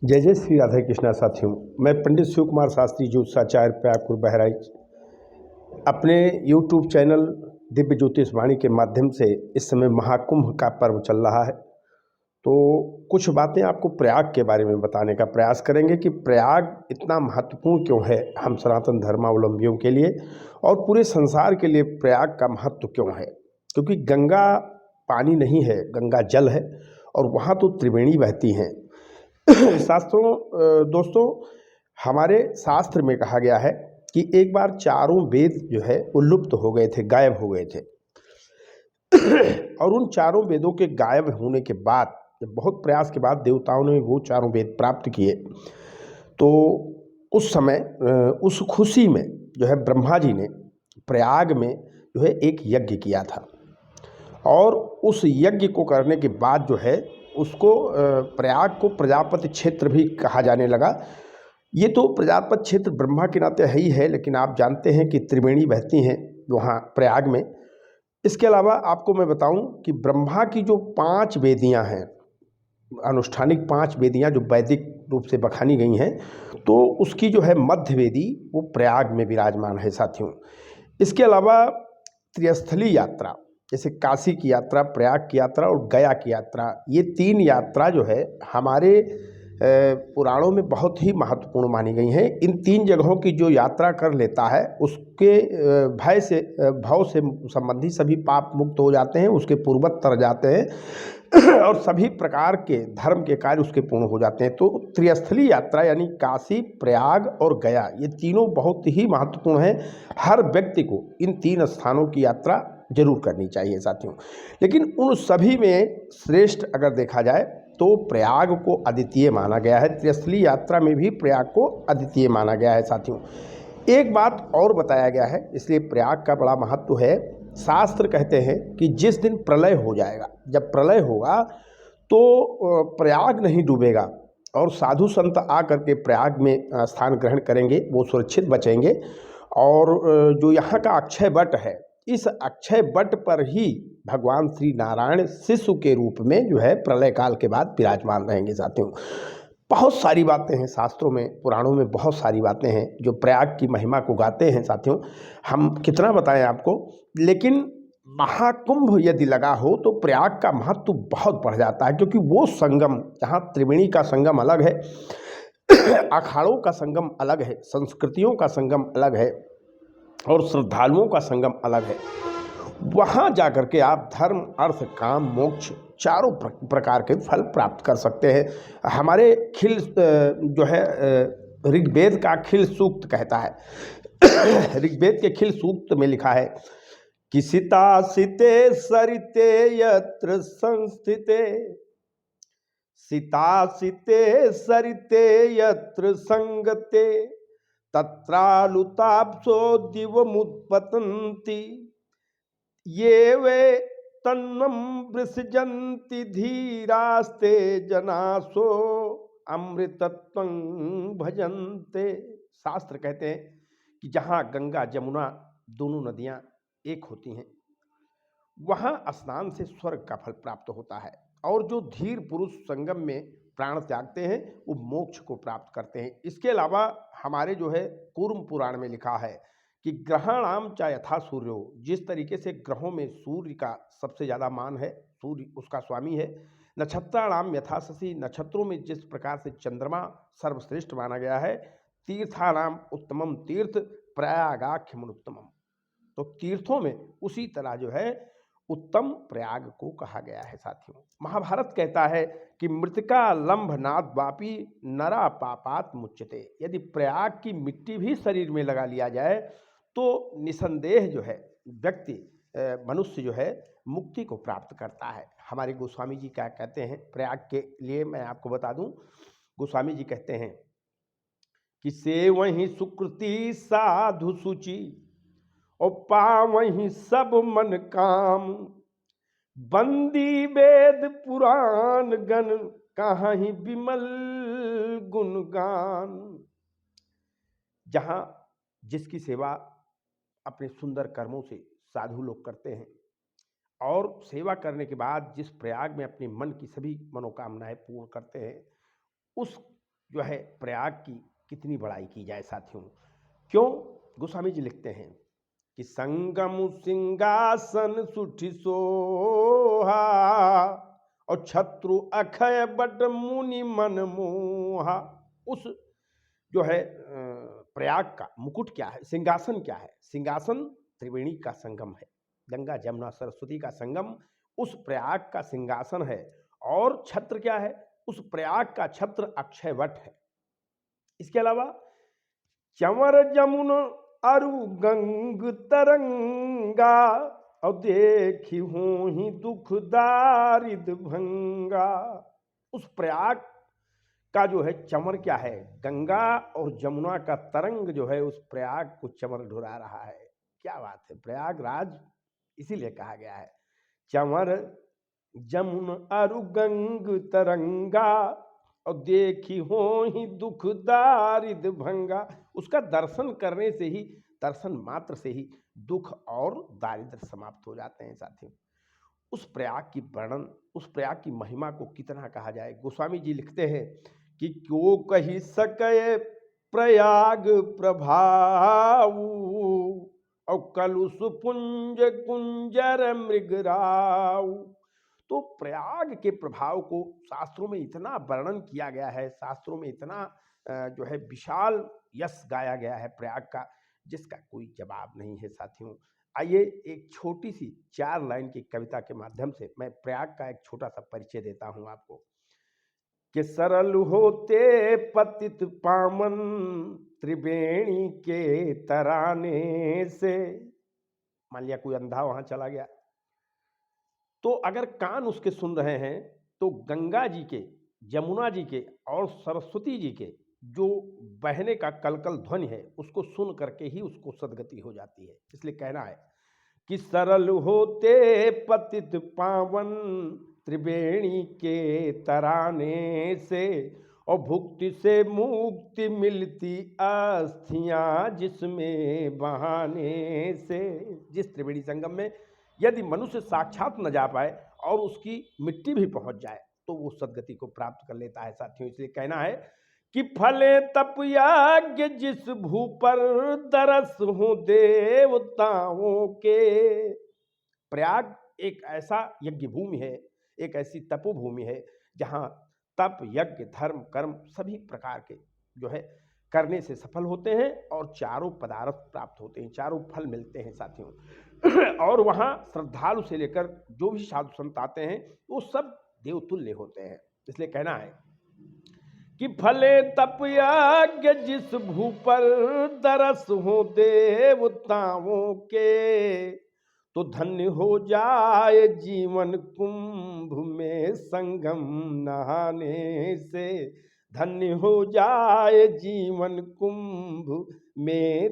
जय जय श्री राधे कृष्णा साथियों। मैं पंडित शिव कुमार शास्त्री ज्योतिषाचार्य प्रयागपुर बहराइच अपने YouTube चैनल दिव्य ज्योतिष वाणी के माध्यम से इस समय महाकुंभ का पर्व चल रहा है, तो कुछ बातें आपको प्रयाग के बारे में बताने का प्रयास करेंगे कि प्रयाग इतना महत्वपूर्ण क्यों है हम सनातन धर्मावलंबियों के लिए और पूरे संसार के लिए प्रयाग का महत्व क्यों है। क्योंकि गंगा पानी नहीं है, गंगा जल है और वहाँ तो त्रिवेणी बहती हैं। शास्त्रों दोस्तों, हमारे शास्त्र में कहा गया है कि एक बार चारों वेद जो है वो लुप्त हो गए थे, गायब हो गए थे। और उन चारों वेदों के गायब होने के बाद जब बहुत प्रयास के बाद देवताओं ने वो चारों वेद प्राप्त किए, तो उस समय उस खुशी में जो है ब्रह्मा जी ने प्रयाग में जो है एक यज्ञ किया था। और उस यज्ञ को करने के बाद जो है उसको प्रयाग को प्रजापति क्षेत्र भी कहा जाने लगा। ये तो प्रजापति क्षेत्र ब्रह्मा के नाते है ही है, लेकिन आप जानते हैं कि त्रिवेणी बहती हैं वहाँ प्रयाग में। इसके अलावा आपको मैं बताऊं कि ब्रह्मा की जो 5 वेदियाँ हैं, अनुष्ठानिक 5 वेदियाँ जो वैदिक रूप से बखानी गई हैं, तो उसकी जो है मध्य वेदी वो प्रयाग में विराजमान है साथियों। इसके अलावा त्रिस्थली यात्रा, जैसे काशी की यात्रा, प्रयाग की यात्रा और गया की यात्रा, ये 3 यात्रा जो है हमारे पुराणों में बहुत ही महत्वपूर्ण मानी गई हैं। इन 3 जगहों की जो यात्रा कर लेता है उसके भव से संबंधी सभी पाप मुक्त हो जाते हैं, उसके पूर्वत तर जाते हैं और सभी प्रकार के धर्म के कार्य उसके पूर्ण हो जाते हैं। तो त्रिस्थली यात्रा यानी काशी, प्रयाग और गया, ये तीनों बहुत ही महत्वपूर्ण हैं। हर व्यक्ति को इन 3 स्थानों की यात्रा जरूर करनी चाहिए साथियों। लेकिन उन सभी में श्रेष्ठ अगर देखा जाए तो प्रयाग को अद्वितीय माना गया है। त्रिस्थली यात्रा में भी प्रयाग को अद्वितीय माना गया है साथियों। एक बात और बताया गया है, इसलिए प्रयाग का बड़ा महत्व है। शास्त्र कहते हैं कि जिस दिन प्रलय हो जाएगा, जब प्रलय होगा तो प्रयाग नहीं डूबेगा और साधु संत आ करके प्रयाग में स्थान ग्रहण करेंगे, वो सुरक्षित बचेंगे। और जो यहाँ का अक्षय वट है, इस अक्षय वट पर ही भगवान श्री नारायण शिशु के रूप में जो है प्रलय काल के बाद विराजमान रहेंगे साथियों। बहुत सारी बातें हैं शास्त्रों में, पुराणों में बहुत सारी बातें हैं जो प्रयाग की महिमा को गाते हैं साथियों। हम कितना बताएं आपको, लेकिन महाकुंभ यदि लगा हो तो प्रयाग का महत्व बहुत बढ़ जाता है। क्योंकि वो संगम, जहाँ त्रिवेणी का संगम अलग है, अखाड़ों का संगम अलग है, संस्कृतियों का संगम अलग है और श्रद्धालुओं का संगम अलग है। वहाँ जाकर के आप धर्म, अर्थ, काम, मोक्ष चारों प्रकार के फल प्राप्त कर सकते हैं। हमारे खिल जो है ऋग्वेद का खिल सूक्त कहता है ऋग्वेद के खिल सूक्त में लिखा है कि सीता सीते सरिते यत्र संस्थिते, सीता सीते सरिते यत्र संगते, तत्रालुताप्सो दिवमुत्पतन्ति, ये वे तन्नम वृषजन्ति धीरास्ते जनासो अमृतत्वं भजन्ते। शास्त्र कहते हैं कि जहाँ गंगा जमुना दोनों नदियाँ एक होती हैं, वहाँ स्नान से स्वर्ग का फल प्राप्त होता है। और जो धीर पुरुष संगम में प्राण त्यागते हैं वो मोक्ष को प्राप्त करते हैं। इसके अलावा हमारे जो है कूर्म पुराण में लिखा है कि ग्रहाणाम च यथा सूर्यो, जिस तरीके से ग्रहों में सूर्य का सबसे ज़्यादा मान है, सूर्य उसका स्वामी है। नक्षत्राणाम यथा शशि, नक्षत्रों में जिस प्रकार से चंद्रमा सर्वश्रेष्ठ माना गया है। तीर्थानाम उत्तमम तीर्थ प्रयागाख्यमुत्तमम, तो तीर्थों में उसी तरह जो है उत्तम प्रयाग को कहा गया है साथियों। महाभारत कहता है कि मृतिका लंभ नाद वापी नरा पापात मुच्यते। यदि प्रयाग की मिट्टी भी शरीर में लगा लिया जाए तो निसंदेह जो है व्यक्ति, मनुष्य जो है मुक्ति को प्राप्त करता है। हमारे गोस्वामी जी क्या कहते हैं प्रयाग के लिए, मैं आपको बता दूं। गोस्वामी जी कहते हैं कि से वहीं सुकृति साधु सुचि और पावहीं सब मन काम, बंदी वेद पुराण गण कहाँ ही विमल गुणगान। जहाँ जिसकी सेवा अपने सुंदर कर्मों से साधु लोग करते हैं और सेवा करने के बाद जिस प्रयाग में अपने मन की सभी मनोकामनाएं पूर्ण करते हैं, उस जो है प्रयाग की कितनी बड़ाई की जाए साथियों। क्यों? गोस्वामी जी लिखते हैं कि संगम सिंहासन सुठि सोहा और छत्रु अखय बट मुनि मन मोहा। उस जो है प्रयाग का मुकुट क्या है, सिंहासन क्या है? सिंहासन त्रिवेणी का संगम है, गंगा जमुना सरस्वती का संगम उस प्रयाग का सिंहासन है। और छत्र क्या है? उस प्रयाग का छत्र अक्षय वट है। इसके अलावा चंवर जमुन अरु गंग तरंगा और देखी हूं ही दुख दारिद भंगा। उस प्रयाग का जो है चमर क्या है? गंगा और जमुना का तरंग जो है उस प्रयाग को चमर ढुरा रहा है। क्या बात है! प्रयागराज इसीलिए कहा गया है चमर जमुन अरु गंग तरंगा और देखी हो ही दुख दारिद भंगा। उसका दर्शन करने से ही, दर्शन मात्र से ही दुख और दारिद्र समाप्त हो जाते हैं साथियों। उस प्रयाग की वर्णन, उस प्रयाग की महिमा को कितना कहा जाए। गोस्वामी जी लिखते हैं कि क्यों कही सके प्रयाग प्रभाऊ और कलुष पुंज कुंजर मृगराऊ। तो प्रयाग के प्रभाव को शास्त्रों में इतना वर्णन किया गया है, शास्त्रों में इतना जो है विशाल यश गाया गया है प्रयाग का, जिसका कोई जवाब नहीं है साथियों। आइए एक छोटी सी 4 लाइन की कविता के माध्यम से मैं प्रयाग का एक छोटा सा परिचय देता हूं आपको कि सरल होते पतित पावन त्रिवेणी के तराने से। मान लिया कोई अंधा वहां चला गया, तो अगर कान उसके सुन रहे हैं तो गंगा जी के, जमुना जी के और सरस्वती जी के जो बहने का कलकल ध्वनि है उसको सुन करके ही उसको सदगति हो जाती है। इसलिए कहना है कि सरल होते पतित पावन त्रिवेणी के तराने से और भुक्ति से मुक्ति मिलती अस्थियां जिसमें बहाने से। जिस त्रिवेणी संगम में यदि मनुष्य साक्षात न जा पाए और उसकी मिट्टी भी पहुंच जाए तो वो सदगति को प्राप्त कर लेता है साथियों। इसलिए कहना है कि फले तप यज्ञ जिस भू पर दरस हो देवताओं के। प्रयाग एक ऐसा यज्ञ भूमि है, एक ऐसी तपोभूमि है जहां तप यज्ञ धर्म कर्म सभी प्रकार के जो है करने से सफल होते हैं और चारों पदार्थ प्राप्त होते हैं, चारों फल मिलते हैं साथियों। और वहां श्रद्धालु से लेकर जो भी साधु संत आते हैं वो सब देवतुल्य होते हैं। इसलिए कहना है कि फले तप यज्ञ जिस भू पर दरस हो देवताओं के तो धन्य हो जाए जीवन कुंभ में संगम नहाने से। धन्य हो जाए जीवन कुंभ में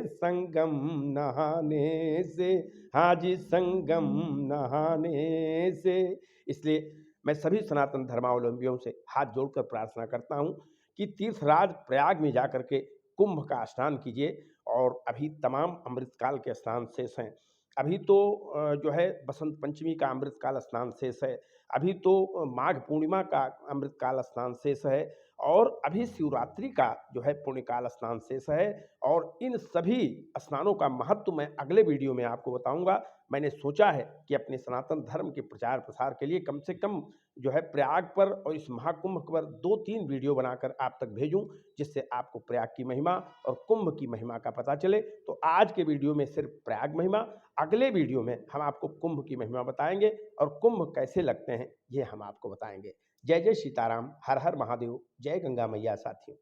संगम नहाने से। हाँ जी, संगम नहाने से। इसलिए मैं सभी सनातन धर्मावलंबियों से हाथ जोड़कर प्रार्थना करता हूँ कि तीर्थराज प्रयाग में जाकर के कुंभ का स्नान कीजिए। और अभी तमाम अमृतकाल के स्नान शेष हैं। अभी तो जो है बसंत पंचमी का अमृतकाल स्नान शेष है, अभी तो माघ पूर्णिमा का अमृतकाल स्नान शेष है और अभी शिवरात्रि का जो है पुण्यकाल स्नान शेष है। और इन सभी स्नानों का महत्व मैं अगले वीडियो में आपको बताऊंगा। मैंने सोचा है कि अपने सनातन धर्म के प्रचार प्रसार के लिए कम से कम जो है प्रयाग पर और इस महाकुंभ पर 2-3 वीडियो बनाकर आप तक भेजूं, जिससे आपको प्रयाग की महिमा और कुंभ की महिमा का पता चले। तो आज के वीडियो में सिर्फ प्रयाग महिमा, अगले वीडियो में हम आपको कुंभ की महिमा बताएंगे और कुंभ कैसे लगते हैं ये हम आपको बताएंगे। जय जय सीताराम, हर हर महादेव, जय गंगा मैया साथियों।